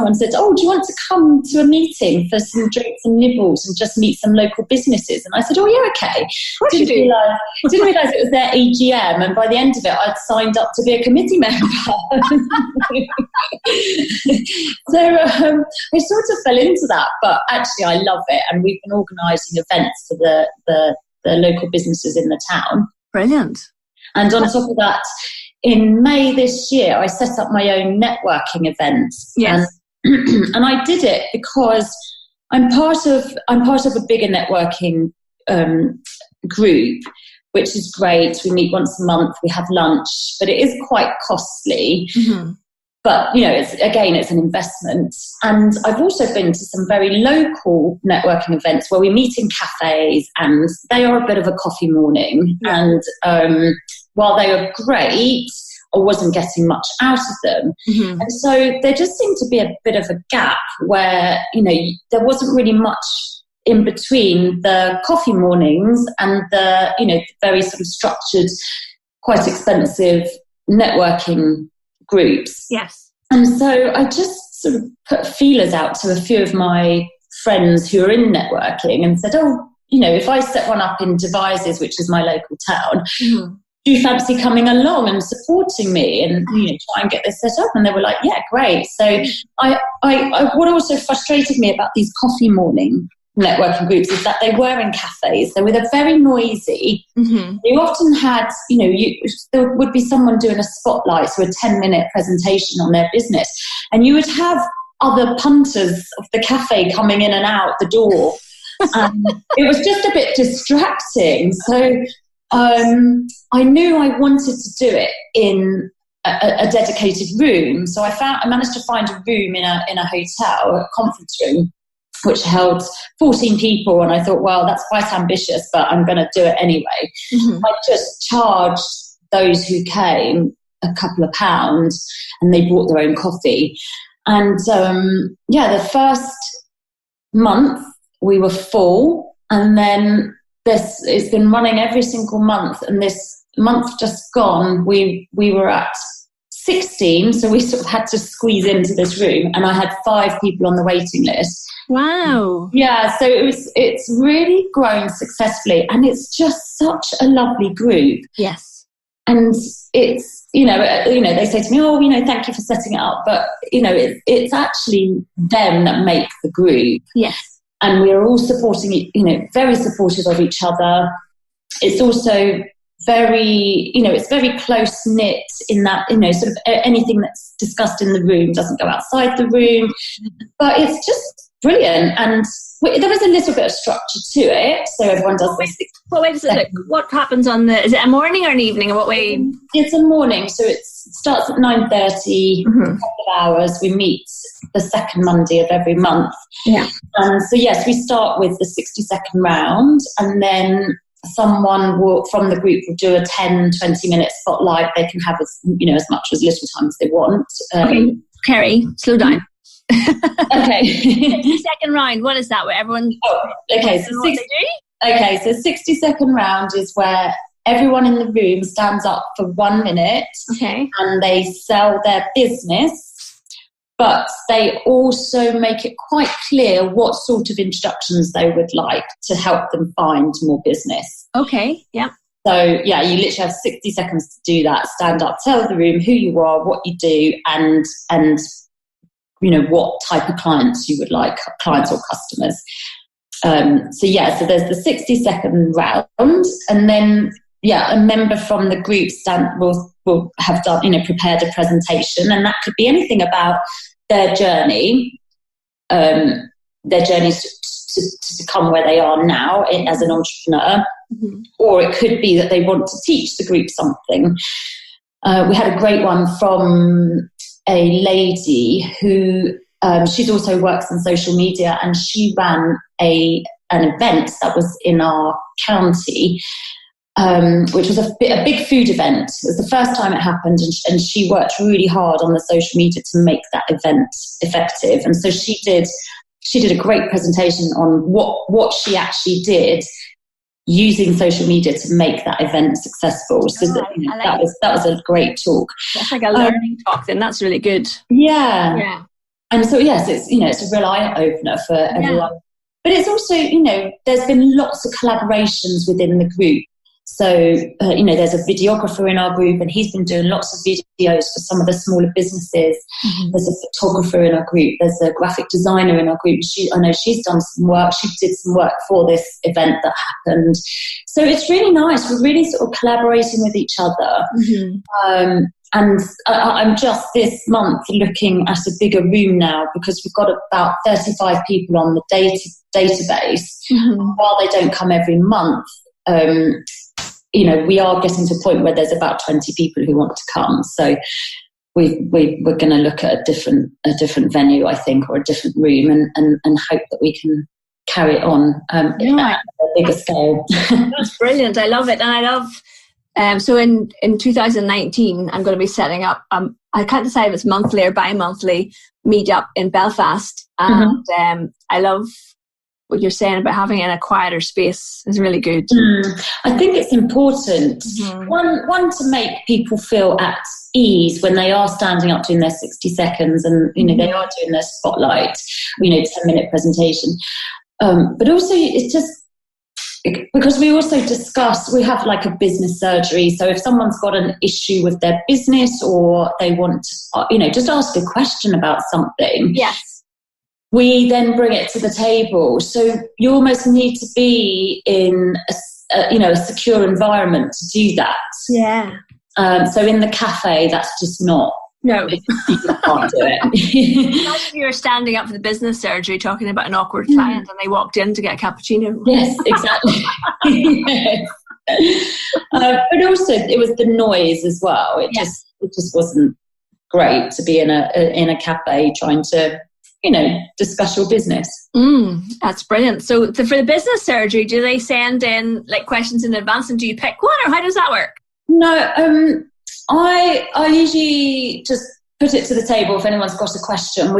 someone said, "Oh, do you want to come to a meeting for some drinks and nibbles and just meet some local businesses?" And I said, "Oh, yeah, okay." Didn't realise it was their AGM, and by the end of it, I'd signed up to be a committee member. So I sort of fell into that, but actually I love it, and we've been organising events for the local businesses in the town. Brilliant. And on top of that, in May this year, I set up my own networking event. Yes. And I did it because I'm part of a bigger networking group, which is great. We meet once a month, we have lunch, but it is quite costly. Mm-hmm. But, it's an investment. And I've also been to some very local networking events where we meet in cafes, and they are a bit of a coffee morning. Yeah. And while they were great, I wasn't getting much out of them. Mm-hmm. And so there just seemed to be a bit of a gap where, there wasn't really much in between the coffee mornings and the, very sort of structured, quite expensive networking groups. Yes. And so I just sort of put feelers out to a few of my friends who are in networking and said, "Oh, if I set one up in Devizes, which is my local town, mm-hmm. do you fancy coming along and supporting me and try and get this set up?" And they were like, "Yeah, great." So I what also frustrated me about these coffee morning networking groups is that they were in cafes. They were very noisy. Mm-hmm. You often had, there would be someone doing a spotlight, so a 10-minute presentation on their business, and you would have other punters of the cafe coming in and out the door. It was just a bit distracting. So I knew I wanted to do it in a dedicated room. So I managed to find a room in a hotel, a conference room, which held 14 people. And I thought, well, that's quite ambitious, but I'm going to do it anyway. Mm-hmm. I just charged those who came a couple of pounds, and they brought their own coffee. And the first month we were full, and then it's been running every single month. And this month just gone, we were at 16, so we sort of had to squeeze into this room, and I had 5 people on the waiting list. Wow. Yeah, so it's really grown successfully, and it's just such a lovely group. Yes. And it's, they say to me, "Oh, thank you for setting it up," but it's actually them that make the group. Yes. And we're all supporting, very supportive of each other. It's also very, it's very close knit in that, sort of anything that's discussed in the room doesn't go outside the room. But it's just brilliant. And there is a little bit of structure to it. So everyone does this. Well, wait a second. What happens is it a morning or an evening, or what way? It's a morning. So it starts at 9:30, mm-hmm. a couple of hours. We meet the second Monday of every month. Yeah. So yes, we start with the 60-second round, and then someone from the group will do a 10-20 minute spotlight. They can have as much or as little time as they want. Okay, Kerry, slow down. Okay. 60-second round. What is that? Where everyone? Oh, okay. So 60-second round is where everyone in the room stands up for 1 minute. Okay. And they sell their business. But they also make it quite clear what sort of introductions they would like to help them find more business. Okay, yeah. So, yeah, you literally have 60 seconds to do that. Stand up, tell the room who you are, what you do, and what type of clients you would like, clients or customers. So there's the 60-second round. And then, a member from the group will have done, prepared a presentation, and that could be anything about their journey to become where they are now as an entrepreneur, mm-hmm. or it could be that they want to teach the group something. We had a great one from a lady who she also works in social media, and she ran an event that was in our county, which was a big food event. It was the first time it happened, and she worked really hard on the social media to make that event effective. And so she did a great presentation on what she actually did using social media to make that event successful. So that was a great talk. That's like a learning talk then. That's really good. Yeah. And so, yes, it's a real eye-opener for everyone. But it's also, there's been lots of collaborations within the group. So, there's a videographer in our group, and he's been doing lots of videos for some of the smaller businesses. Mm-hmm. There's a photographer in our group. There's a graphic designer in our group. I know she's done some work. She did some work for this event that happened. So it's really nice. We're really sort of collaborating with each other. Mm-hmm. And I'm just this month looking at a bigger room now, because we've got about 35 people on the database. Mm-hmm. While they don't come every month, we are getting to a point where there's about 20 people who want to come. So we're going to look at a different venue, I think, or a different room, and hope that we can carry it on at a bigger scale. That's brilliant. I love it. And I love... so in 2019, I'm going to be setting up, I can't decide if it's monthly or bi-monthly meetup in Belfast. And I love what you're saying about having it in a quieter space is really good. I think it's important. One, to make people feel at ease when they are standing up doing their 60 seconds and, they are doing their spotlight, 10-minute presentation. But also it's just, because we also discuss, we have like a business surgery. So if someone's got an issue with their business, or they want to, just ask a question about something. Yes. We then bring it to the table. So you almost need to be in a secure environment to do that. Yeah. So in the cafe, that's just not. No. You can't do it. Imagine you were standing up for the business surgery talking about an awkward client and they walked in to get a cappuccino. Yes, exactly. Yes. But also it was the noise as well. It just wasn't great to be in a cafe trying to, discuss your business. That's brilliant. So for the business surgery, do they send in like questions in advance, and do you pick one, or how does that work? No, I usually just put it to the table if anyone's got a question.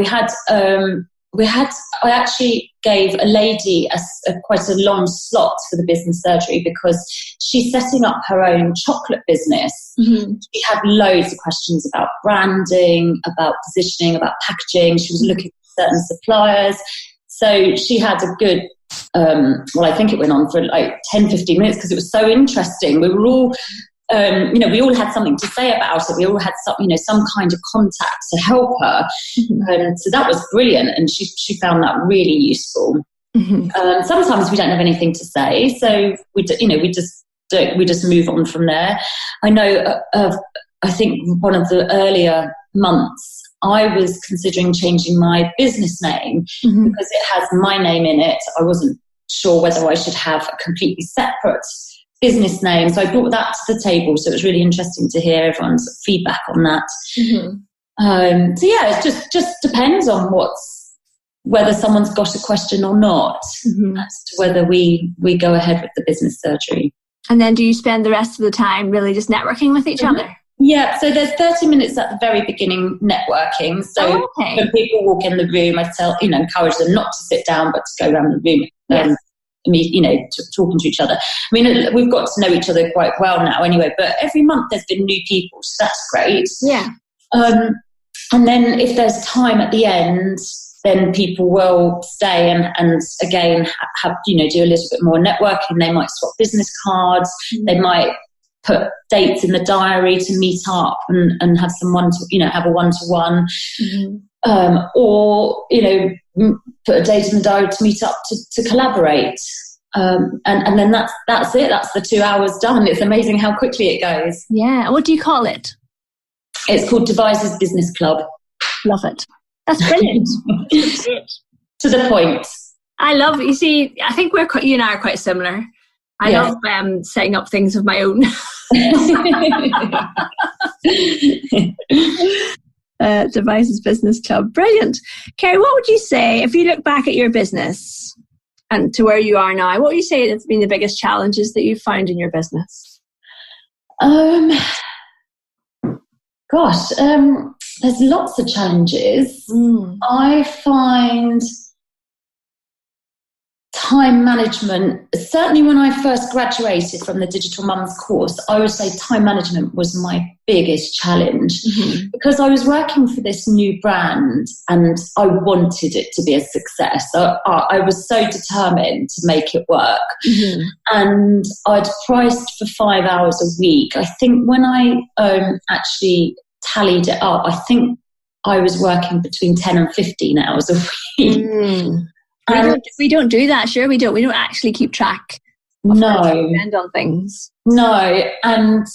I actually gave a lady quite a long slot for the business surgery, because she's setting up her own chocolate business. Mm-hmm. She had loads of questions about branding, about positioning, about packaging. She was looking at certain suppliers. So she had a good, I think it went on for like 10, 15 minutes, because it was so interesting. We were all... we all had something to say about it. We all had some kind of contact to help her. Mm-hmm. So that was brilliant, and she found that really useful. Mm-hmm. Sometimes we don't have anything to say, so we just move on from there. I know. I think one of the earlier months, I was considering changing my business name, because it has my name in it. I wasn't sure whether I should have a completely separate business name. So I brought that to the table. So it was really interesting to hear everyone's feedback on that. Mm-hmm. So yeah, it just depends on whether someone's got a question or not, as to whether we go ahead with the business surgery. And then do you spend the rest of the time really just networking with each other? Yeah, so there's 30 minutes at the very begining networking. So when people walk in the room, I encourage them not to sit down, but to go around the room. Talking to each other. I mean, we've got to know each other quite well now anyway, but every month there's been new people, so that's great. Yeah. And then if there's time at the end, then people will stay and again have do a little bit more networking. They might swap business cards. Mm-hmm. They might put dates in the diary to meet up and have someone to have a one-to-one. Mm-hmm. Or put a date in the diary to meet up to collaborate, and then that's it. That's the 2 hours done. It's amazing how quickly it goes. Yeah. What do you call it? It's called Devices Business Club. Love it. That's brilliant. To the point. I love. You see, I think you and I are quite similar. I love setting up things of my own. Devices Business Club. Brilliant. Kerry, what would you say, if you look back at your business and to where you are now, what would you say has been the biggest challenges that you've found in your business? There's lots of challenges. I find time management, certainly when I first graduated from the Digital Mums course, I would say time management was my biggest challenge because I was working for this new brand and I wanted it to be a success. So I was so determined to make it work. And I'd priced for 5 hours a week. I think when I actually tallied it up, I think I was working between 10 and 15 hours a week. We don't do that, sure we don't. We don't actually keep track of how to spend on things. No, and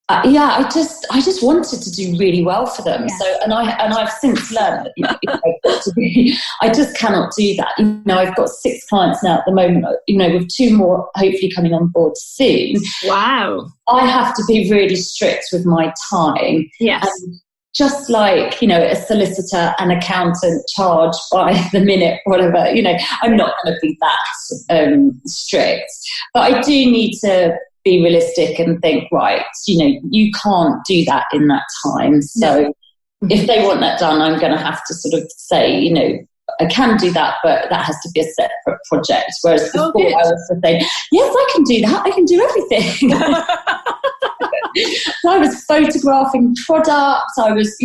I just wanted to do really well for them. Yeah. So, and I've since learned that I've got to be. I just cannot do that. I've got 6 clients now at the moment. With 2 more hopefully coming on board soon. Wow! I have to be really strict with my time. Yes. And just like, a solicitor and accountant charge by the minute, whatever, I'm not going to be that strict. But I do need to be realistic and think, right, you can't do that in that time. So if they want that done, I'm going to have to sort of say, I can do that, but that has to be a separate project. Whereas before I was saying, yes, I can do that. I can do everything. So I was photographing products. I was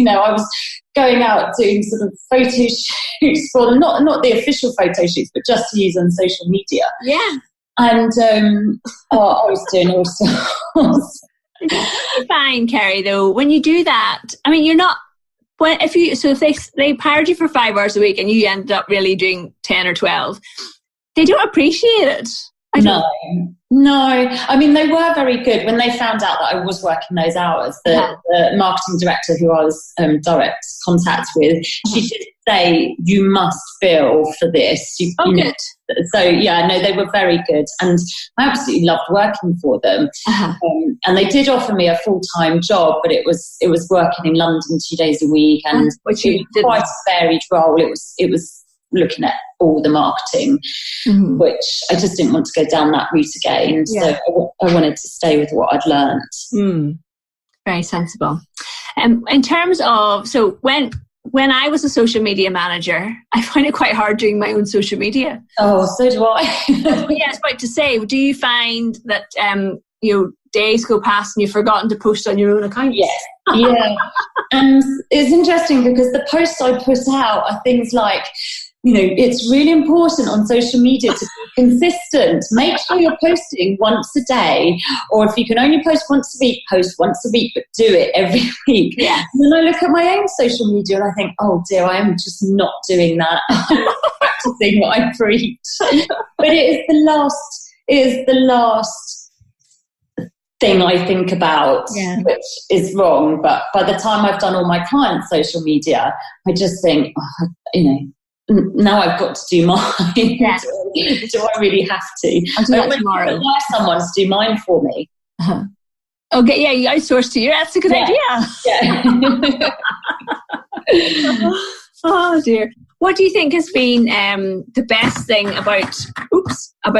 going out doing sort of photo shoots for them, not the official photo shoots, but just to use on social media. Yeah. And I was doing all sorts. Fine, Kerry. Though, when you do that, I mean, you're not. If they hired you for 5 hours a week and you ended up really doing 10 or 12, they don't appreciate it. No. I mean, they were very good when they found out that I was working those hours. The marketing director who I was direct contact with, she did say, you must bill for this. Good. So, they were very good. And I absolutely loved working for them. And they did offer me a full-time job, but it was working in London 2 days a week. And which it was quite a varied role. It was looking at all the marketing, which I just didn't want to go down that route again. So I wanted to stay with what I'd learned. Very sensible. In terms of, so when I was a social media manager, I find it quite hard doing my own social media. Oh, so do I. I was about to say, do you find that days go past and you've forgotten to post on your own account? Yes. Yeah. And it's interesting because the posts I put out are things like, it's really important on social media to be consistent. Make sure you're posting once a day, or if you can only post once a week, post once a week, but do it every week. Yeah. And then I look at my own social media and I think, oh dear, I am just not doing that. I'm not practicing what I preach. But it is the last thing I think about, which is wrong. But by the time I've done all my clients' social media, I just think, now I've got to do mine. Yeah. Do I really have to? I'll do that tomorrow. I hire someone to do mine for me. Okay, you outsource to you. That's a good idea. Yeah. Oh dear. What do you think has been the best thing about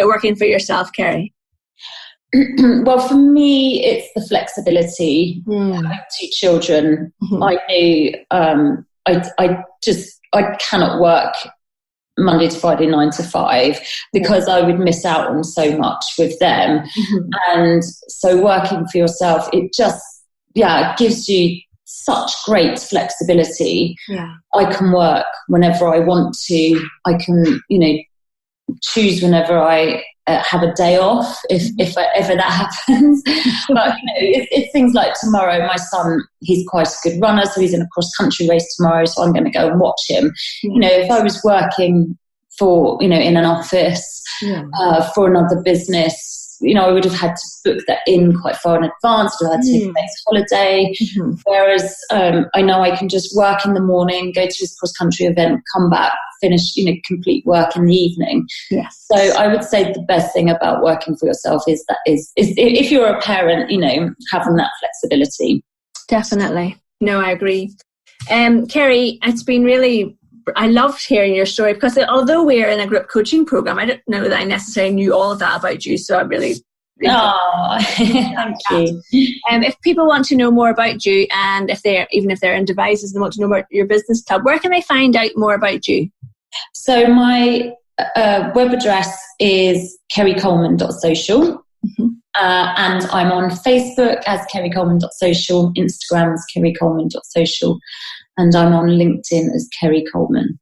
working for yourself, Kerry? Well, for me, it's the flexibility. I have 2 children. I knew I cannot work Monday to Friday, 9 to 5, because I would miss out on so much with them. And so working for yourself, it just, it gives you such great flexibility. Yeah. I can work whenever I want to. I can, choose whenever I have a day off, if ever that happens. But it's things like tomorrow. My son, he's quite a good runner, so he's in a cross country race tomorrow. So I'm going to go and watch him. If I was working for in an office for another business, I would have had to book that in quite far in advance. I would have had to take the next holiday. Whereas I know I can just work in the morning, go to his cross country event, come back, finish, complete work in the evening. Yes. So I would say the best thing about working for yourself is if you're a parent, having that flexibility. Definitely. No, I agree. Kerry, it's been really, I loved hearing your story, because although we're in a group coaching program, I don't know that I necessarily knew all of that about you. So I really thank you. If people want to know more about you, and if they're in devices and want to know about your business club, where can they find out more about you? So my web address is kerrycoleman.social. And I'm on Facebook as kerrycoleman.social, Instagram as kerrycoleman.social, and I'm on LinkedIn as Kerry Coleman.